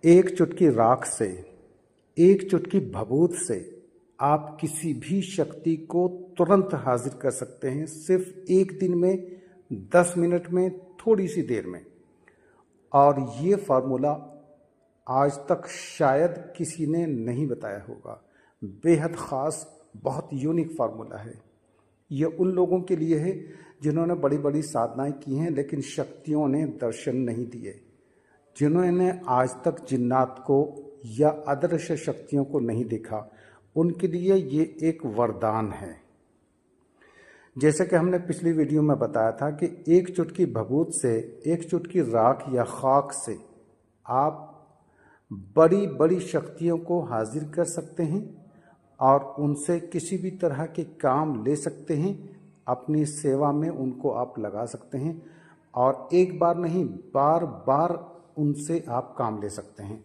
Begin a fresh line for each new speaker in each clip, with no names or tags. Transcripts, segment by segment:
एक चुटकी राख से, एक चुटकी भभूत से आप किसी भी शक्ति को तुरंत हाजिर कर सकते हैं, सिर्फ एक दिन में, 10 मिनट में, थोड़ी सी देर में। और ये फार्मूला आज तक शायद किसी ने नहीं बताया होगा। बेहद ख़ास, बहुत यूनिक फार्मूला है। ये उन लोगों के लिए है जिन्होंने बड़ी बड़ी साधनाएं की हैं लेकिन शक्तियों ने दर्शन नहीं दिए, जिन्होंने आज तक जिन्नात को या अदृश्य शक्तियों को नहीं देखा, उनके लिए ये एक वरदान है। जैसे कि हमने पिछली वीडियो में बताया था कि एक चुटकी भभूत से, एक चुटकी राख या खाक से आप बड़ी बड़ी शक्तियों को हाजिर कर सकते हैं और उनसे किसी भी तरह के काम ले सकते हैं। अपनी सेवा में उनको आप लगा सकते हैं और एक बार नहीं, बार बार उनसे आप काम ले सकते हैं।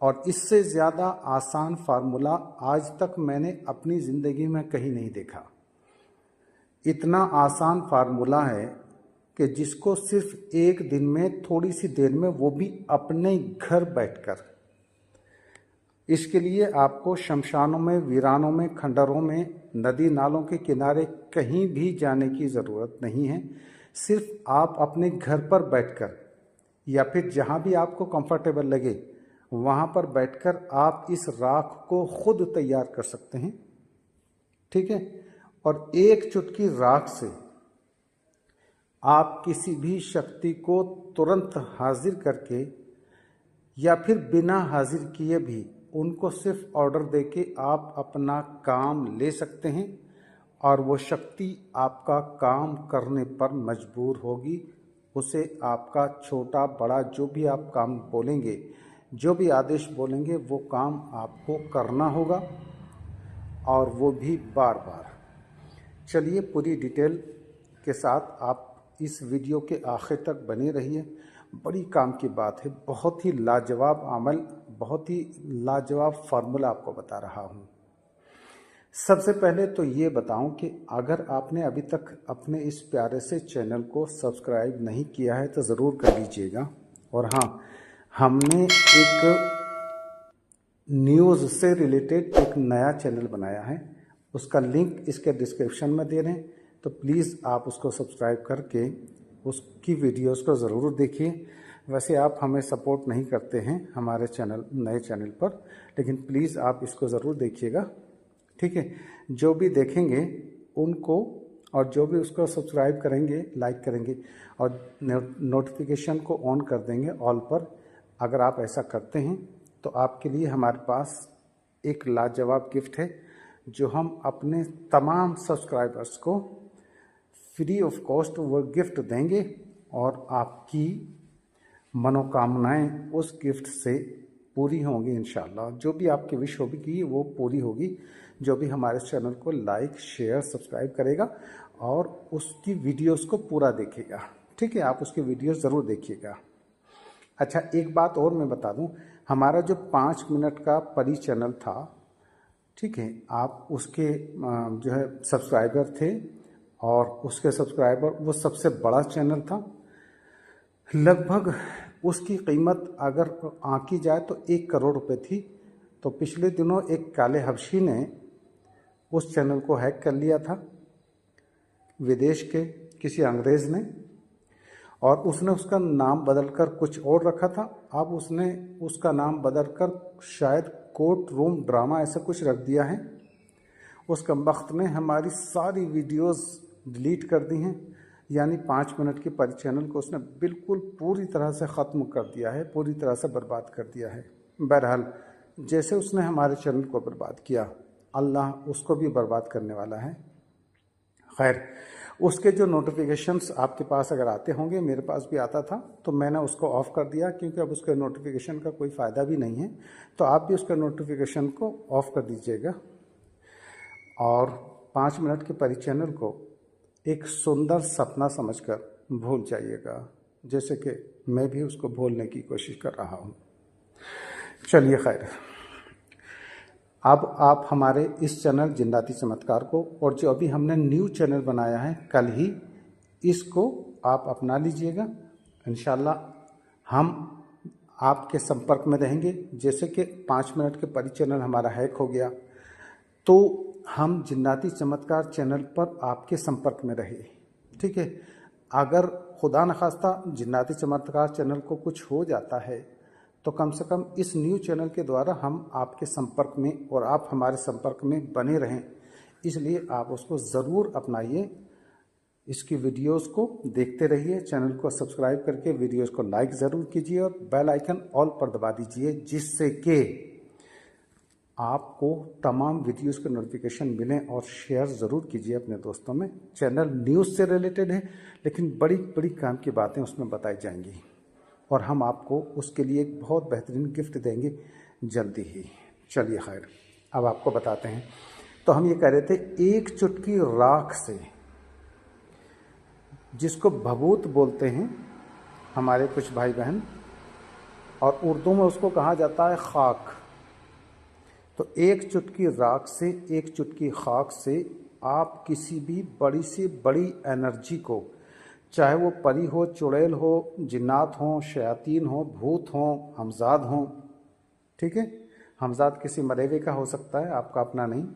और इससे ज़्यादा आसान फार्मूला आज तक मैंने अपनी ज़िंदगी में कहीं नहीं देखा। इतना आसान फार्मूला है कि जिसको सिर्फ एक दिन में, थोड़ी सी देर में, वो भी अपने घर बैठकर। इसके लिए आपको शमशानों में, वीरानों में, खंडरों में, नदी नालों के किनारे कहीं भी जाने की ज़रूरत नहीं है। सिर्फ आप अपने घर पर बैठकर या फिर जहाँ भी आपको कंफर्टेबल लगे वहाँ पर बैठकर आप इस राख को खुद तैयार कर सकते हैं। ठीक है। और एक चुटकी राख से आप किसी भी शक्ति को तुरंत हाजिर करके या फिर बिना हाजिर किए भी उनको सिर्फ ऑर्डर देके आप अपना काम ले सकते हैं और वो शक्ति आपका काम करने पर मजबूर होगी। उसे आपका छोटा बड़ा जो भी आप काम बोलेंगे, जो भी आदेश बोलेंगे, वो काम आपको करना होगा और वो भी बार बार। चलिए पूरी डिटेल के साथ आप इस वीडियो के आखिर तक बने रहिए। बड़ी काम की बात है, बहुत ही लाजवाब अमल, बहुत ही लाजवाब फार्मूला आपको बता रहा हूँ। सबसे पहले तो ये बताऊं कि अगर आपने अभी तक अपने इस प्यारे से चैनल को सब्सक्राइब नहीं किया है तो ज़रूर कर लीजिएगा। और हाँ, हमने एक न्यूज़ से रिलेटेड एक नया चैनल बनाया है, उसका लिंक इसके डिस्क्रिप्शन में दे रहे हैं, तो प्लीज़ आप उसको सब्सक्राइब करके उसकी वीडियोस को ज़रूर देखिए। वैसे आप हमें सपोर्ट नहीं करते हैं हमारे चैनल, नए चैनल पर, लेकिन प्लीज़ आप इसको ज़रूर देखिएगा। ठीक है। जो भी देखेंगे उनको और जो भी उसको सब्सक्राइब करेंगे, लाइक करेंगे और नोटिफिकेशन को ऑन कर देंगे ऑल पर। अगर आप ऐसा करते हैं तो आपके लिए हमारे पास एक लाजवाब गिफ्ट है जो हम अपने तमाम सब्सक्राइबर्स को फ्री ऑफ कॉस्ट वो गिफ्ट देंगे और आपकी मनोकामनाएं उस गिफ्ट से पूरी होंगी इंशाल्लाह। जो भी आपकी विश होगी वो पूरी होगी, जो भी हमारे चैनल को लाइक, शेयर, सब्सक्राइब करेगा और उसकी वीडियोस को पूरा देखेगा। ठीक है, आप उसकी वीडियोस ज़रूर देखिएगा। अच्छा, एक बात और मैं बता दूं, हमारा जो 5 मिनट का परी चैनल था, ठीक है, आप उसके जो है सब्सक्राइबर थे और उसके सब्सक्राइबर, वो सबसे बड़ा चैनल था। लगभग उसकी कीमत अगर आंकी जाए तो 1 करोड़ रुपए थी। तो पिछले दिनों एक काले हबशी ने उस चैनल को हैक कर लिया था, विदेश के किसी अंग्रेज़ ने, और उसने उसका नाम बदलकर कुछ और रखा था। अब उसने उसका नाम बदलकर शायद कोर्ट रूम ड्रामा ऐसा कुछ रख दिया है। उस कमबख्त ने हमारी सारी वीडियोस डिलीट कर दी हैं, यानी 5 मिनट के परी चैनल को उसने बिल्कुल पूरी तरह से ख़त्म कर दिया है, पूरी तरह से बर्बाद कर दिया है। बहरहाल, जैसे उसने हमारे चैनल को बर्बाद किया, अल्लाह उसको भी बर्बाद करने वाला है। खैर, उसके जो नोटिफिकेशंस आपके पास अगर आते होंगे, मेरे पास भी आता था, तो मैंने उसको ऑफ़ कर दिया क्योंकि अब उसके नोटिफिकेशन का कोई फ़ायदा भी नहीं है। तो आप भी उसके नोटिफिकेशन को ऑफ़ कर दीजिएगा और 5 मिनट के परी चैनल को एक सुंदर सपना समझकर भूल जाइएगा, जैसे कि मैं भी उसको भूलने की कोशिश कर रहा हूँ। चलिए खैर, अब आप हमारे इस चैनल जिन्नाती चमत्कार को, और जो अभी हमने न्यू चैनल बनाया है कल ही, इसको आप अपना लीजिएगा। इंशाल्लाह हम आपके संपर्क में रहेंगे। जैसे कि 5 मिनट के परी चैनल हमारा हैक हो गया, तो हम जिन्नाती चमत्कार चैनल पर आपके संपर्क में रहे, ठीक है। अगर खुदा न खास्ता जिन्नाती चमत्कार चैनल को कुछ हो जाता है तो कम से कम इस न्यू चैनल के द्वारा हम आपके संपर्क में और आप हमारे संपर्क में बने रहें, इसलिए आप उसको ज़रूर अपनाइए। इसकी वीडियोस को देखते रहिए, चैनल को सब्सक्राइब करके वीडियोस को लाइक ज़रूर कीजिए और बेल आइकन ऑल पर दबा दीजिए, जिससे कि आपको तमाम वीडियोस के नोटिफिकेशन मिलें। और शेयर ज़रूर कीजिए अपने दोस्तों में। चैनल न्यूज़ से रिलेटेड है, लेकिन बड़ी बड़ी काम की बातें उसमें बताई जाएंगी और हम आपको उसके लिए एक बहुत बेहतरीन गिफ्ट देंगे जल्दी ही। चलिए खैर, अब आपको बताते हैं। तो हम ये कह रहे थे, एक चुटकी राख से, जिसको भभूत बोलते हैं हमारे कुछ भाई बहन, और उर्दू में उसको कहा जाता है खाक। तो एक चुटकी राख से, एक चुटकी खाक से आप किसी भी बड़ी से बड़ी एनर्जी को, चाहे वो परी हो, चुड़ैल हो, जिन्नात हो, शयातीन हो, भूत हो, हमजाद हो, ठीक है। हमजाद किसी मरे हुए का हो सकता है, आपका अपना नहीं,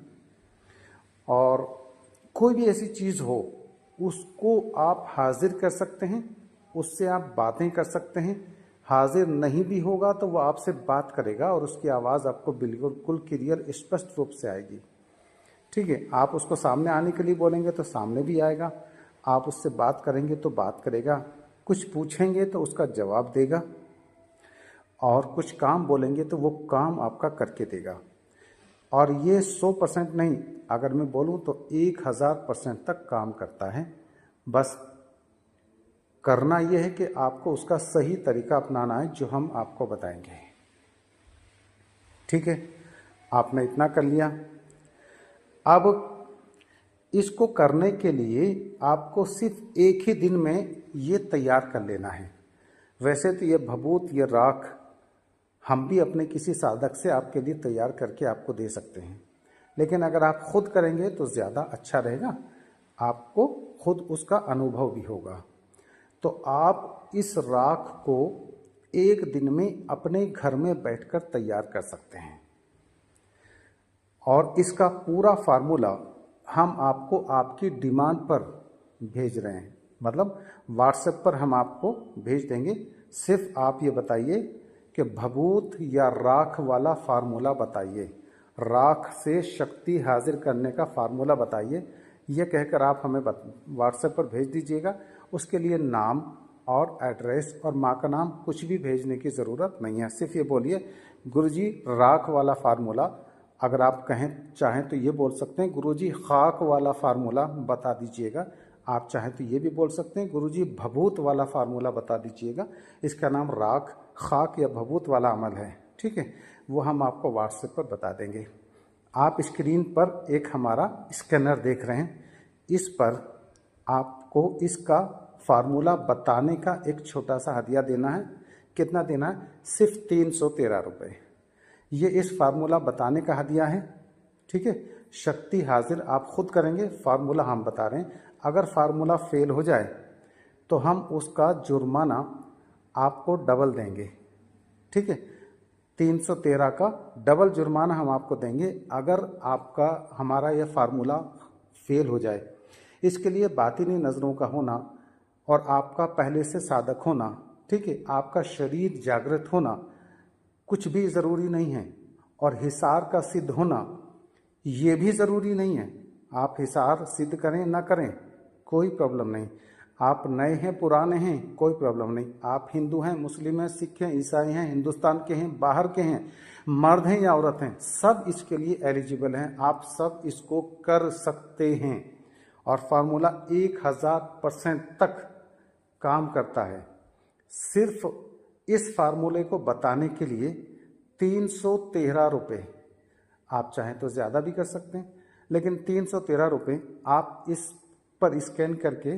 और कोई भी ऐसी चीज़ हो उसको आप हाजिर कर सकते हैं, उससे आप बातें कर सकते हैं। हाजिर नहीं भी होगा तो वो आपसे बात करेगा और उसकी आवाज़ आपको बिल्कुल क्लियर स्पष्ट रूप से आएगी, ठीक है। आप उसको सामने आने के लिए बोलेंगे तो सामने भी आएगा, आप उससे बात करेंगे तो बात करेगा, कुछ पूछेंगे तो उसका जवाब देगा, और कुछ काम बोलेंगे तो वो काम आपका करके देगा। और ये 100% नहीं, अगर मैं बोलूँ तो 1000% तक काम करता है। बस करना यह है कि आपको उसका सही तरीका अपनाना है, जो हम आपको बताएंगे, ठीक है। आपने इतना कर लिया। अब इसको करने के लिए आपको सिर्फ एक ही दिन में ये तैयार कर लेना है। वैसे तो ये भभूत, ये राख हम भी अपने किसी साधक से आपके लिए तैयार करके आपको दे सकते हैं, लेकिन अगर आप खुद करेंगे तो ज़्यादा अच्छा रहेगा, आपको खुद उसका अनुभव भी होगा। तो आप इस राख को एक दिन में अपने घर में बैठकर तैयार कर सकते हैं, और इसका पूरा फार्मूला हम आपको आपकी डिमांड पर भेज रहे हैं। मतलब व्हाट्सएप पर हम आपको भेज देंगे। सिर्फ आप ये बताइए कि भभूत या राख वाला फार्मूला बताइए, राख से शक्ति हाजिर करने का फार्मूला बताइए। ये कहकर आप हमें व्हाट्सएप पर भेज दीजिएगा। उसके लिए नाम और एड्रेस और माँ का नाम कुछ भी भेजने की ज़रूरत नहीं है। सिर्फ ये बोलिए, गुरुजी राख वाला फार्मूला, अगर आप चाहें तो ये बोल सकते हैं, गुरुजी खाक वाला फार्मूला बता दीजिएगा। आप चाहें तो ये भी बोल सकते हैं, गुरुजी भभूत वाला फार्मूला बता दीजिएगा। इसका नाम राख, खाक या भभूत वाला अमल है, ठीक है। वो हम आपको व्हाट्सएप पर बता देंगे। आप स्क्रीन पर एक हमारा स्कैनर देख रहे हैं, इस पर आपको इसका फार्मूला बताने का एक छोटा सा हदिया देना है। कितना देना है? सिर्फ 313 रुपये। ये इस फार्मूला बताने का हदिया है, ठीक है। शक्ति हाजिर आप खुद करेंगे, फार्मूला हम बता रहे हैं। अगर फार्मूला फेल हो जाए तो हम उसका जुर्माना आपको डबल देंगे, ठीक है। 313 का डबल जुर्माना हम आपको देंगे अगर आपका हमारा यह फार्मूला फेल हो जाए। इसके लिए बातिनी नज़रों का होना और आपका पहले से साधक होना, ठीक है, आपका शरीर जागृत होना कुछ भी ज़रूरी नहीं है, और हिसार का सिद्ध होना ये भी ज़रूरी नहीं है। आप हिसार सिद्ध करें ना करें कोई प्रॉब्लम नहीं। आप नए हैं पुराने हैं कोई प्रॉब्लम नहीं। आप हिंदू हैं, मुस्लिम हैं, सिख हैं, ईसाई हैं, हिंदुस्तान के हैं, बाहर के हैं, मर्द हैं या औरत हैं, सब इसके लिए एलिजिबल हैं। आप सब इसको कर सकते हैं और फार्मूला 1000% तक काम करता है। सिर्फ इस फार्मूले को बताने के लिए 313 रुपये, आप चाहें तो ज़्यादा भी कर सकते हैं, लेकिन 313 रुपये आप इस पर स्कैन करके,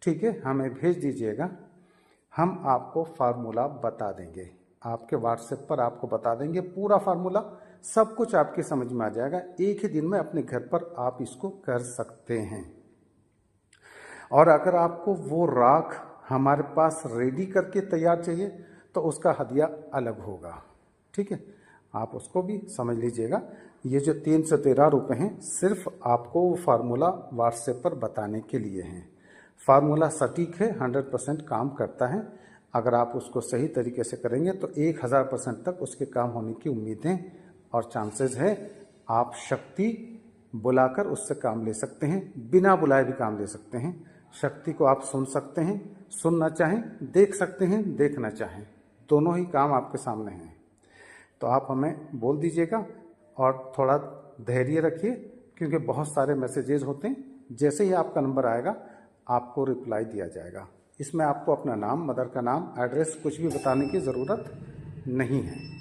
ठीक है, हमें भेज दीजिएगा। हम आपको फार्मूला बता देंगे, आपके व्हाट्सएप पर आपको बता देंगे पूरा फार्मूला, सब कुछ आपके समझ में आ जाएगा। एक ही दिन में अपने घर पर आप इसको कर सकते हैं। और अगर आपको वो राख हमारे पास रेडी करके तैयार चाहिए तो उसका हदिया अलग होगा। ठीक है, आप उसको भी समझ लीजिएगा। ये जो 313 रुपये हैं सिर्फ आपको वो फार्मूला व्हाट्सएप पर बताने के लिए हैं। फार्मूला सटीक है, 100% काम करता है। अगर आप उसको सही तरीके से करेंगे तो 1000% तक उसके काम होने की उम्मीदें और चांसेस है। आप शक्ति बुलाकर उससे काम ले सकते हैं, बिना बुलाए भी काम ले सकते हैं। शक्ति को आप सुन सकते हैं, सुनना चाहें, देख सकते हैं, देखना चाहें, दोनों ही काम आपके सामने हैं। तो आप हमें बोल दीजिएगा और थोड़ा धैर्य रखिए, क्योंकि बहुत सारे मैसेजेस होते हैं। जैसे ही आपका नंबर आएगा आपको रिप्लाई दिया जाएगा। इसमें आपको अपना नाम, मदर का नाम, एड्रेस कुछ भी बताने की ज़रूरत नहीं है।